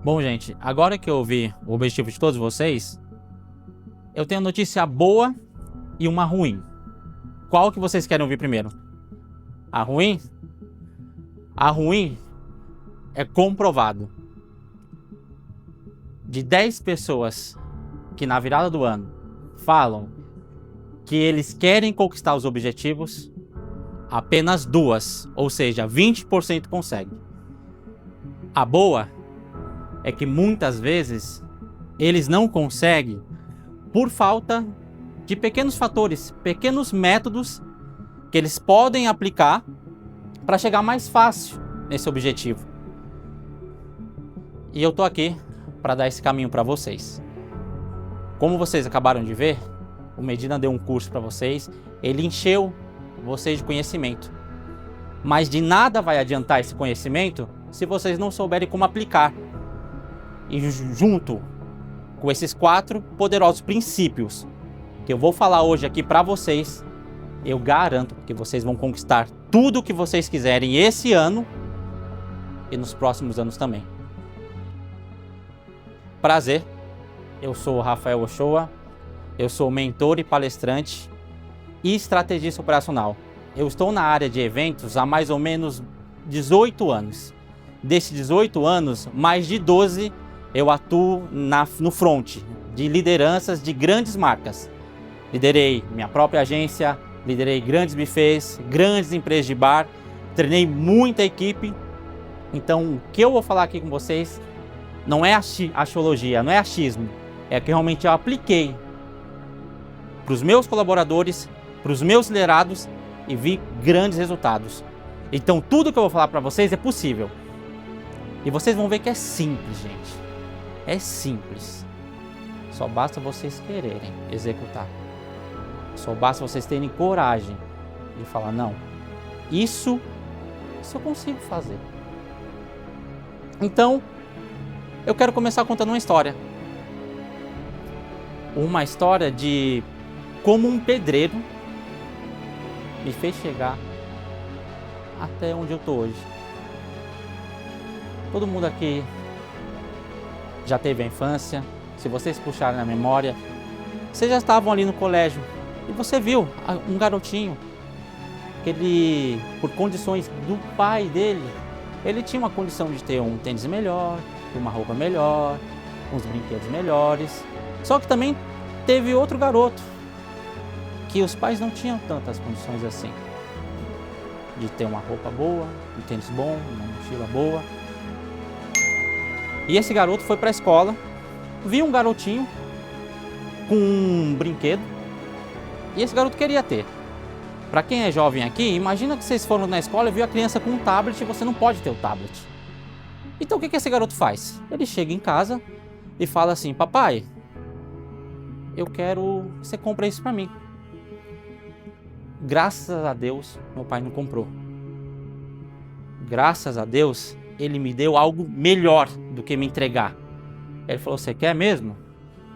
Bom, gente, agora que eu ouvi o objetivo de todos vocês, eu tenho notícia boa e uma ruim. Qual que vocês querem ouvir primeiro? A ruim? A ruim é comprovado. De 10 pessoas que na virada do ano falam que eles querem conquistar os objetivos, apenas 2, ou seja, 20% conseguem. A boa é que muitas vezes eles não conseguem por falta de pequenos fatores, pequenos métodos que eles podem aplicar para chegar mais fácil nesse objetivo. E eu tô aqui para dar esse caminho para vocês. Como vocês acabaram de ver, o Medina deu um curso para vocês, ele encheu vocês de conhecimento. Mas de nada vai adiantar esse conhecimento se vocês não souberem como aplicar. E junto com esses 4 poderosos princípios que eu vou falar hoje aqui para vocês, eu garanto que vocês vão conquistar tudo o que vocês quiserem esse ano e nos próximos anos também. Prazer, eu sou o Rafael Ochoa, eu sou mentor e palestrante e estrategista operacional. Eu estou na área de eventos há mais ou menos 18 anos. Desses 18 anos, mais de 12 eu atuo no front de lideranças de grandes marcas. Liderei minha própria agência, liderei grandes buffets, grandes empresas de bar, treinei muita equipe. Então, o que eu vou falar aqui com vocês não é axiologia, não é achismo, é que realmente eu apliquei para os meus colaboradores, para os meus liderados e vi grandes resultados. Então, tudo que eu vou falar para vocês é possível. E vocês vão ver que é simples, gente. É simples. Só basta vocês quererem executar. Só basta vocês terem coragem de falar, não, isso eu consigo fazer. Então, eu quero começar contando uma história. Uma história de como um pedreiro me fez chegar até onde eu estou hoje. Todo mundo aqui já teve a infância. Se vocês puxarem na memória, vocês já estavam ali no colégio e você viu um garotinho que ele, por condições do pai dele, ele tinha uma condição de ter um tênis melhor, uma roupa melhor, uns brinquedos melhores. Só que também teve outro garoto que os pais não tinham tantas condições assim, de ter uma roupa boa, um tênis bom, uma mochila boa. E esse garoto foi para a escola, viu um garotinho com um brinquedo e esse garoto queria ter. Para quem é jovem aqui, imagina que vocês foram na escola e viu a criança com um tablet e você não pode ter o tablet. Então o que esse garoto faz? Ele chega em casa e fala assim, papai, eu quero que você compre isso para mim. Graças a Deus, meu pai não comprou. Graças a Deus, ele me deu algo melhor do que me entregar. Ele falou, você quer mesmo?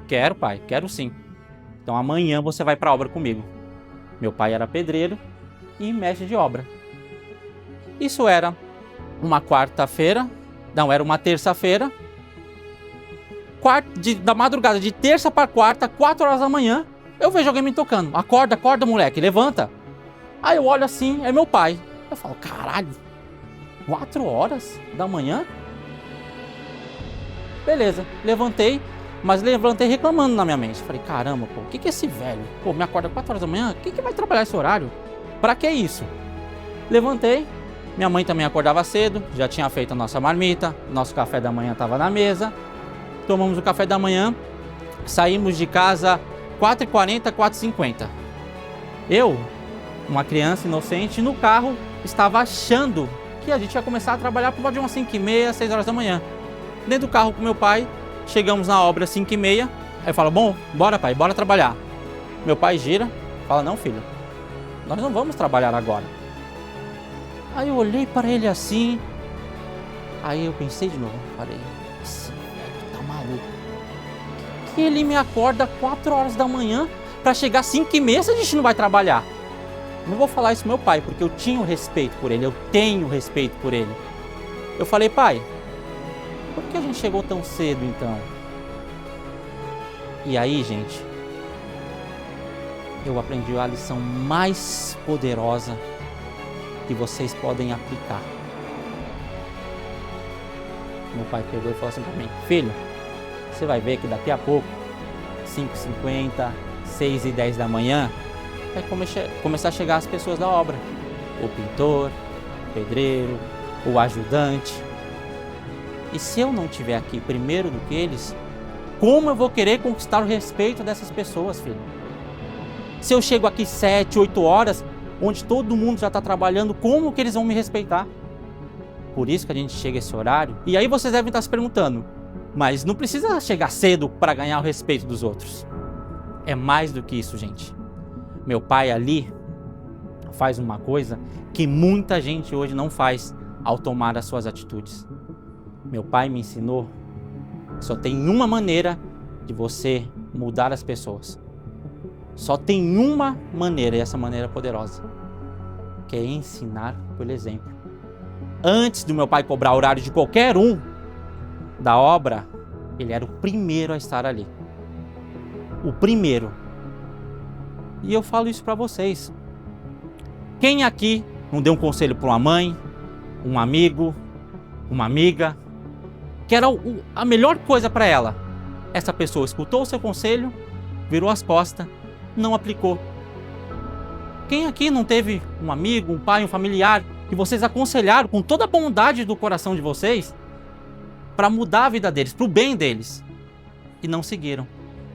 Quero, pai, quero sim. Então amanhã você vai para a obra comigo. Meu pai era pedreiro e mestre de obra. Isso era uma quarta-feira, não, era uma terça-feira. Da madrugada de terça para quarta, 4 horas da manhã, eu vejo alguém me tocando. Acorda, acorda, moleque, levanta. Aí eu olho assim, é meu pai. Eu falo, caralho, 4 horas da manhã? Beleza, levantei, mas levantei reclamando na minha mente. Falei, caramba, pô, o que é esse velho? Pô, me acorda 4 horas da manhã? Quem que vai trabalhar esse horário? Pra que isso? Levantei, minha mãe também acordava cedo, já tinha feito a nossa marmita, nosso café da manhã estava na mesa. Tomamos o café da manhã, saímos de casa 4h40, 4h50. Eu, uma criança inocente, no carro, estava achando que a gente ia começar a trabalhar por volta de umas 5h30, 6 horas da manhã. Dentro do carro com meu pai, chegamos na obra às 5h30. Aí eu falo, bom, bora pai, bora trabalhar. Meu pai gira, fala, não filho, nós não vamos trabalhar agora. Aí eu olhei para ele assim, aí eu pensei de novo, falei, esse velho tá maluco. Que ele me acorda 4 horas da manhã para chegar às 5h30 se a gente não vai trabalhar. Não vou falar isso pro meu pai, porque eu tinha respeito por ele, eu tenho respeito por ele. Eu falei, pai, Por que a gente chegou tão cedo, então? E aí, gente, eu aprendi a lição mais poderosa que vocês podem aplicar. Meu pai pegou e falou assim para mim: filho, você vai ver que daqui a pouco, 5h50, 6h10 da manhã, vai começar a chegar as pessoas da obra. O pintor, o pedreiro, o ajudante. E se eu não estiver aqui primeiro do que eles, como eu vou querer conquistar o respeito dessas pessoas, filho? Se eu chego aqui 7, 8 horas, onde todo mundo já está trabalhando, como que eles vão me respeitar? Por isso que a gente chega a esse horário. E aí vocês devem estar se perguntando, mas não precisa chegar cedo para ganhar o respeito dos outros. É mais do que isso, gente. Meu pai ali faz uma coisa que muita gente hoje não faz ao tomar as suas atitudes. Meu pai me ensinou que só tem uma maneira de você mudar as pessoas. Só tem uma maneira, e essa maneira é poderosa, que é ensinar pelo exemplo. Antes do meu pai cobrar horário de qualquer um da obra, ele era o primeiro a estar ali. O primeiro. E eu falo isso para vocês. Quem aqui não deu um conselho para uma mãe, um amigo, uma amiga, que era a melhor coisa para ela? Essa pessoa escutou o seu conselho, virou as costas, não aplicou. Quem aqui não teve um amigo, um pai, um familiar que vocês aconselharam com toda a bondade do coração de vocês para mudar a vida deles, para o bem deles, e não seguiram?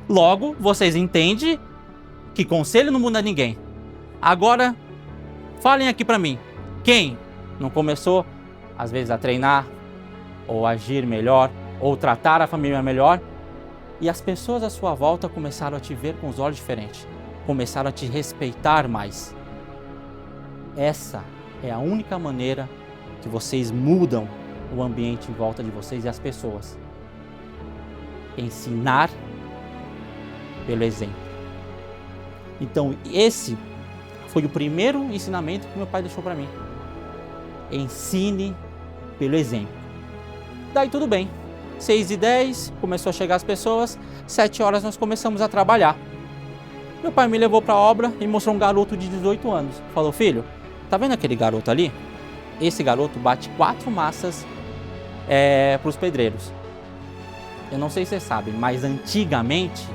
Logo, vocês entendem que conselho não muda ninguém. Agora, falem aqui para mim, quem não começou, às vezes, a treinar, ou agir melhor, ou tratar a família melhor, e as pessoas à sua volta começaram a te ver com os olhos diferentes, começaram a te respeitar mais? Essa é a única maneira que vocês mudam o ambiente em volta de vocês e as pessoas. Ensinar pelo exemplo. Então, esse foi o primeiro ensinamento que meu pai deixou para mim. Ensine pelo exemplo. Daí tudo bem. 6h10, começou a chegar as pessoas. 7 horas nós começamos a trabalhar. Meu pai me levou para a obra e mostrou um garoto de 18 anos. Falou: filho, tá vendo aquele garoto ali? Esse garoto bate 4 massas para os pedreiros. Eu não sei se vocês sabem, mas antigamente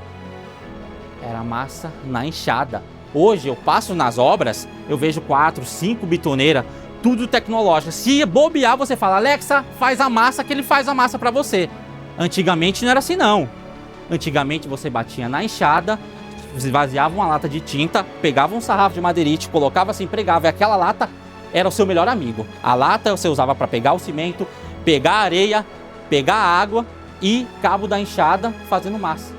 era massa na enxada. Hoje eu passo nas obras, eu vejo 4, 5 bitoneiras, tudo tecnológico. Se bobear, você fala: Alexa, faz a massa, que ele faz a massa para você. Antigamente não era assim, não. Antigamente você batia na enxada, esvaziava uma lata de tinta, pegava um sarrafo de madeirite, colocava assim, pregava, e aquela lata era o seu melhor amigo. A lata você usava para pegar o cimento, pegar a areia, pegar a água e cabo da enxada fazendo massa.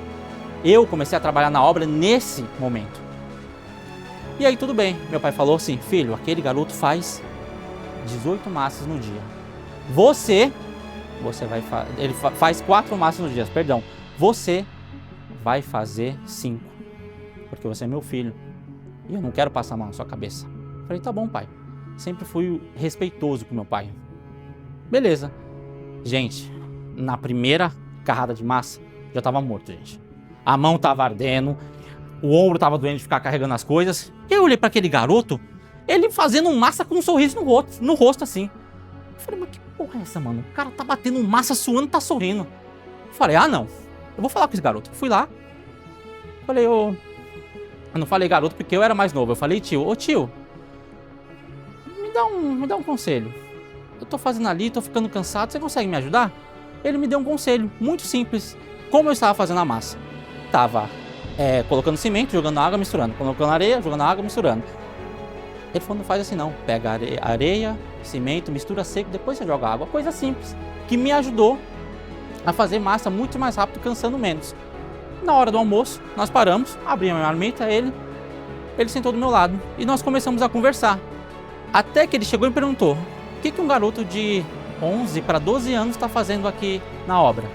Eu comecei a trabalhar na obra nesse momento. E aí tudo bem, meu pai falou assim: filho, aquele garoto faz 18 massas no dia. Você vai fazer, ele faz 4 massas no dia, perdão. Você vai fazer 5, porque você é meu filho e eu não quero passar a mão na sua cabeça. Falei: tá bom, pai. Sempre fui respeitoso com meu pai. Beleza. Gente, na primeira carrada de massa, já tava morto, gente. A mão tava ardendo, o ombro tava doendo de ficar carregando as coisas. E eu olhei para aquele garoto, ele fazendo massa com um sorriso no rosto assim. Eu falei: mas que porra é essa, mano? O cara tá batendo massa, suando, tá sorrindo. Eu falei: ah, não. Eu vou falar com esse garoto. Fui lá. Falei: eu não falei garoto porque eu era mais novo. Eu falei: tio, ô tio, me dá um conselho. Eu tô fazendo ali, tô ficando cansado, você consegue me ajudar? Ele me deu um conselho muito simples. Como eu estava fazendo a massa? Tava colocando cimento, jogando água, misturando. Colocando areia, jogando água, misturando. Ele falou: não faz assim não. Pega areia, cimento, mistura seco, depois você joga água. Coisa simples, que me ajudou a fazer massa muito mais rápido, cansando menos. Na hora do almoço, nós paramos, abri a minha marmita, ele sentou do meu lado e nós começamos a conversar. Até que ele chegou e perguntou: o que um garoto de 11 para 12 anos está fazendo aqui na obra?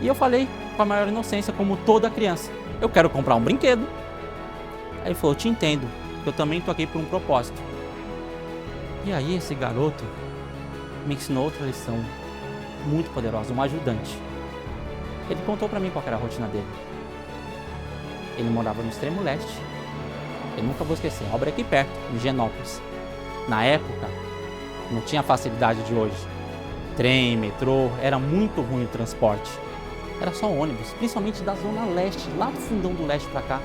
E eu falei com a maior inocência, como toda criança: eu quero comprar um brinquedo. Aí ele falou: eu te entendo, eu também estou aqui por um propósito. E aí esse garoto me ensinou outra lição. muito poderosa, um ajudante. Ele contou para mim qual era a rotina dele. Ele morava no extremo leste. Eu nunca vou esquecer, a obra é aqui perto, em Genópolis. Na época, não tinha a facilidade de hoje. Trem, metrô, era muito ruim o transporte. Era só ônibus, principalmente da zona leste, lá do fundão do leste para cá.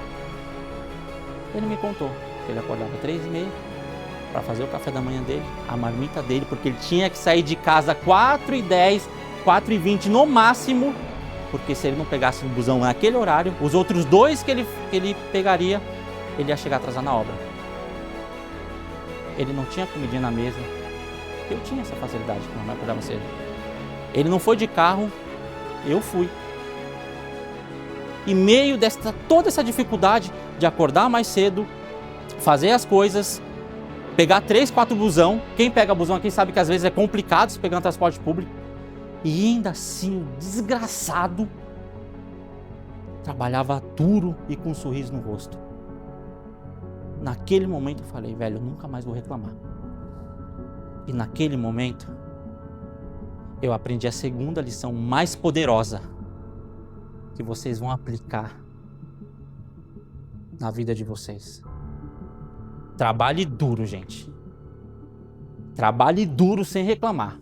Ele me contou que ele acordava 3h30 para fazer o café da manhã dele, a marmita dele, porque ele tinha que sair de casa 4h10, 4h20 no máximo, porque se ele não pegasse o busão naquele horário, os outros 2 que ele pegaria, ele ia chegar atrasado na obra. Ele não tinha comidinha na mesa. Eu tinha essa facilidade, que minha mãe acordava cedo. Ele não foi de carro, eu fui. E meio toda essa dificuldade de acordar mais cedo, fazer as coisas, pegar 3, 4 busão. Quem pega busão aqui sabe que às vezes é complicado se pegar no transporte público. E ainda assim, o desgraçado trabalhava duro e com um sorriso no rosto. Naquele momento eu falei, velho, eu nunca mais vou reclamar. E naquele momento, eu aprendi a segunda lição mais poderosa que vocês vão aplicar na vida de vocês. Trabalhe duro, gente. Trabalhe duro sem reclamar.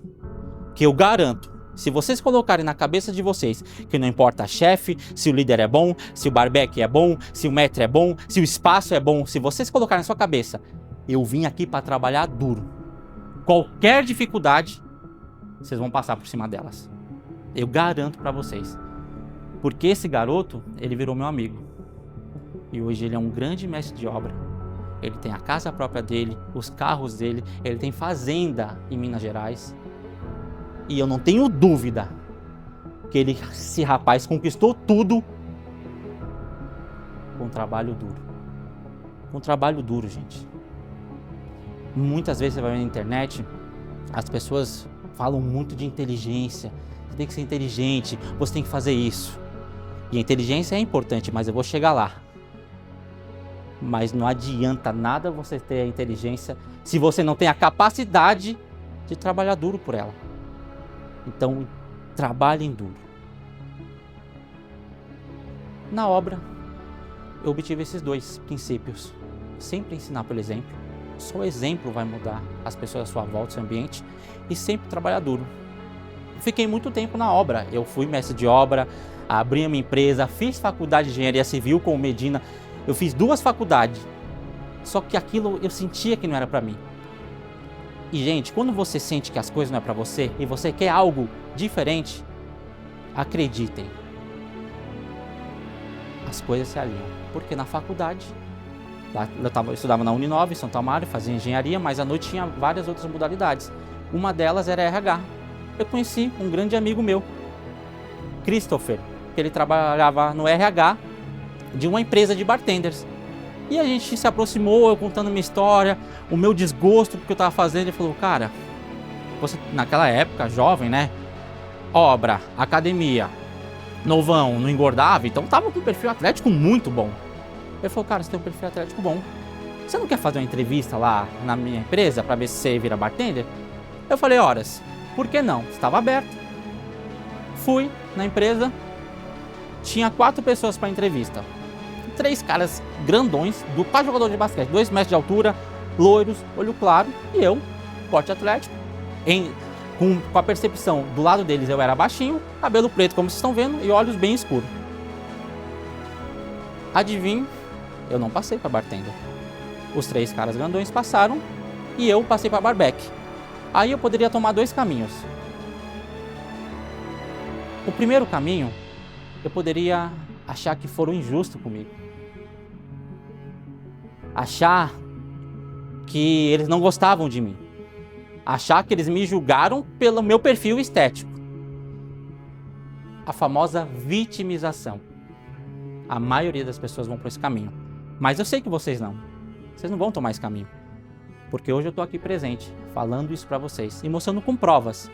Que eu garanto, se vocês colocarem na cabeça de vocês que não importa chefe, se o líder é bom, se o barbeque é bom, se o maître é bom, se o espaço é bom, se vocês colocarem na sua cabeça, eu vim aqui para trabalhar duro. Qualquer dificuldade, vocês vão passar por cima delas. Eu garanto para vocês. Porque esse garoto, ele virou meu amigo. E hoje ele é um grande mestre de obra. Ele tem a casa própria dele, os carros dele, ele tem fazenda em Minas Gerais. E eu não tenho dúvida que esse rapaz conquistou tudo com trabalho duro. Com trabalho duro, gente. Muitas vezes você vai ver na internet, as pessoas falam muito de inteligência. Você tem que ser inteligente, você tem que fazer isso. E a inteligência é importante, mas eu vou chegar lá. Mas não adianta nada você ter a inteligência se você não tem a capacidade de trabalhar duro por ela. Então, trabalhem duro. Na obra, eu obtive esses 2 princípios. Sempre ensinar pelo exemplo. Só o exemplo vai mudar as pessoas à sua volta, o seu ambiente. E sempre trabalhar duro. Fiquei muito tempo na obra. Eu fui mestre de obra, abri a minha empresa, fiz faculdade de engenharia civil com o Medina. Eu fiz 2 faculdades. Só que aquilo eu sentia que não era para mim. E, gente, quando você sente que as coisas não é para você e você quer algo diferente, acreditem, as coisas se alinham. Porque na faculdade, eu estudava na Uninove, em Santo Amaro, fazia engenharia, mas à noite tinha várias outras modalidades. Uma delas era RH. Eu conheci um grande amigo meu, Christopher, que ele trabalhava no RH de uma empresa de bartenders. E a gente se aproximou, eu contando minha história, o meu desgosto porque eu estava fazendo. Ele falou, cara, você naquela época, jovem, né? Obra, academia, novão, não engordava, então tava com um perfil atlético muito bom. Ele falou, cara, você tem um perfil atlético bom. Você não quer fazer uma entrevista lá na minha empresa para ver se você vira bartender? Eu falei, horas, por que não? Estava aberto. Fui na empresa, tinha 4 pessoas para entrevista. 3 caras grandões, para jogador de basquete, 2 metros de altura, loiros, olho claro, e eu, porte atlético, com a percepção do lado deles eu era baixinho, cabelo preto como vocês estão vendo e olhos bem escuros. Adivinhe, eu não passei para bartender. Os 3 caras grandões passaram e eu passei para barbeque. Aí eu poderia tomar 2 caminhos. O primeiro caminho, eu poderia achar que foram injustos comigo. Achar que eles não gostavam de mim. Achar que eles me julgaram pelo meu perfil estético. A famosa vitimização. A maioria das pessoas vão por esse caminho. Mas eu sei que vocês não. Vocês não vão tomar esse caminho. Porque hoje eu estou aqui presente, falando isso para vocês. E mostrando com provas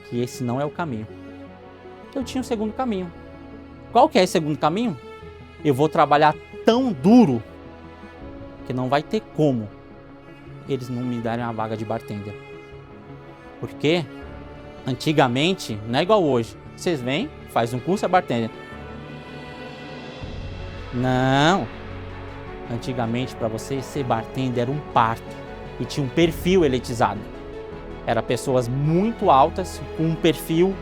que esse não é o caminho. Eu tinha um segundo caminho. Qual que é esse segundo caminho? Eu vou trabalhar tão duro que não vai ter como eles não me darem uma vaga de bartender. Porque Antigamente, não é igual hoje. Vocês vêm, faz um curso, é bartender. Não. Antigamente, para você ser bartender, era um parto. E tinha um perfil elitizado. Era pessoas muito altas, com um perfil,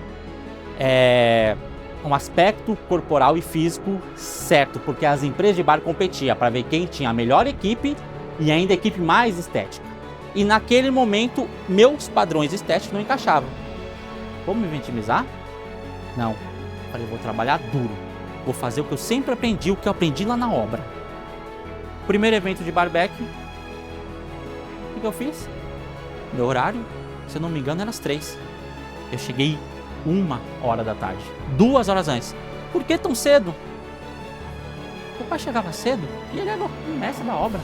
um aspecto corporal e físico certo. Porque as empresas de bar competiam para ver quem tinha a melhor equipe e ainda a equipe mais estética. E naquele momento, meus padrões estéticos não encaixavam. Vou me vitimizar? Não. Falei, vou trabalhar duro. Vou fazer o que eu sempre aprendi, o que eu aprendi lá na obra. Primeiro evento de barback. O que eu fiz? Meu horário, se eu não me engano, era às 3. Eu cheguei 1h da tarde. 2 horas antes. Por que tão cedo? O pai chegava cedo e ele era o mestre da obra.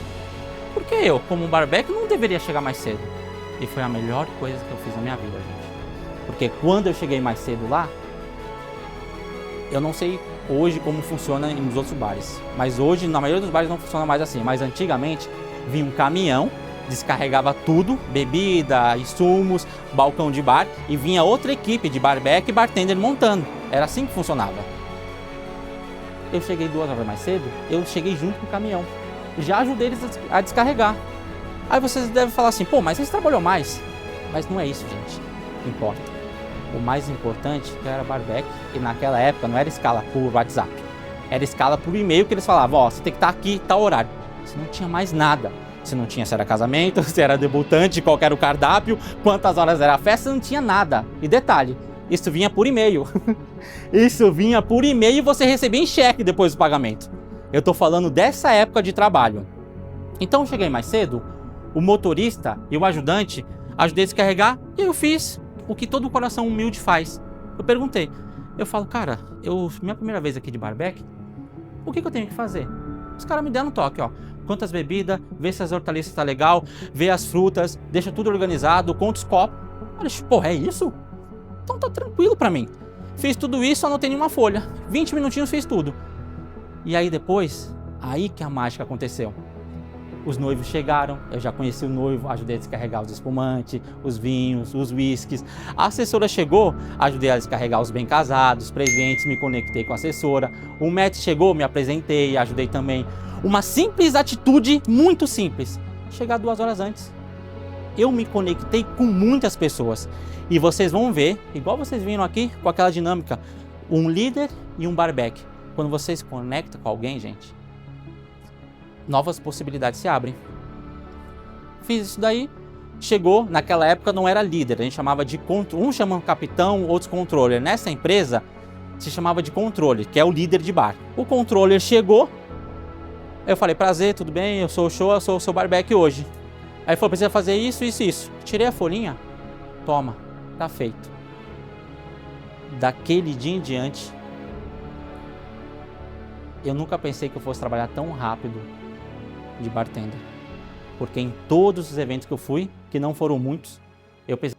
Por que eu, como um barback, não deveria chegar mais cedo? E foi a melhor coisa que eu fiz na minha vida, gente. Porque quando eu cheguei mais cedo lá, eu não sei hoje como funciona nos outros bares. Mas hoje, na maioria dos bares, não funciona mais assim. Mas antigamente, vinha um caminhão, descarregava tudo, bebida, insumos, balcão de bar, e vinha outra equipe de barback e bartender montando. Era assim que funcionava. Eu cheguei 2 horas mais cedo, eu cheguei junto com o caminhão. Já ajudei eles a descarregar. Aí vocês devem falar assim, pô, mas eles trabalhou mais. Mas não é isso, gente, que importa. O mais importante era barback, e naquela época não era escala por WhatsApp. Era escala por e-mail que eles falavam, ó, você tem que estar aqui tal horário. Você não tinha mais nada. Você não tinha se era casamento, se era debutante, qual era o cardápio, quantas horas era a festa, não tinha nada. E detalhe, isso vinha por e-mail. Isso vinha por e-mail e você recebia em cheque depois do pagamento. Eu tô falando dessa época de trabalho. Então eu cheguei mais cedo, o motorista e o ajudante ajudei a descarregar e eu fiz o que todo coração humilde faz. Eu perguntei, eu falo, cara, minha primeira vez aqui de barback, o que eu tenho que fazer? Os caras me deram um toque, ó. Quantas bebidas, vê se as hortaliças tá legal, vê as frutas, deixa tudo organizado, conta os copos. Eu falei, porra, é isso? Então tá tranquilo pra mim. Fiz tudo isso, só não tem nenhuma folha. 20 minutinhos fiz tudo. E aí depois, aí que a mágica aconteceu. Os noivos chegaram, eu já conheci o noivo, ajudei a descarregar os espumantes, os vinhos, os whiskies. A assessora chegou, ajudei a descarregar os bem casados, os presentes, me conectei com a assessora. O mestre chegou, me apresentei, ajudei também. Uma simples atitude, muito simples, chegar 2 horas antes. Eu me conectei com muitas pessoas. E vocês vão ver, igual vocês viram aqui, com aquela dinâmica, um líder e um barback. Quando vocês conectam com alguém, gente, novas possibilidades se abrem. Fiz isso daí, chegou, naquela época não era líder, a gente chamava de controle, um chama capitão, outros controller. Nessa empresa se chamava de controller, que é o líder de bar. O controller chegou, eu falei, prazer, tudo bem, eu sou o Shoa, eu sou o seu barback hoje. Aí ele falou, precisa fazer isso, isso, isso. Tirei a folhinha, toma, tá feito. Daquele dia em diante, eu nunca pensei que eu fosse trabalhar tão rápido de bartender. Porque em todos os eventos que eu fui, que não foram muitos, eu pensei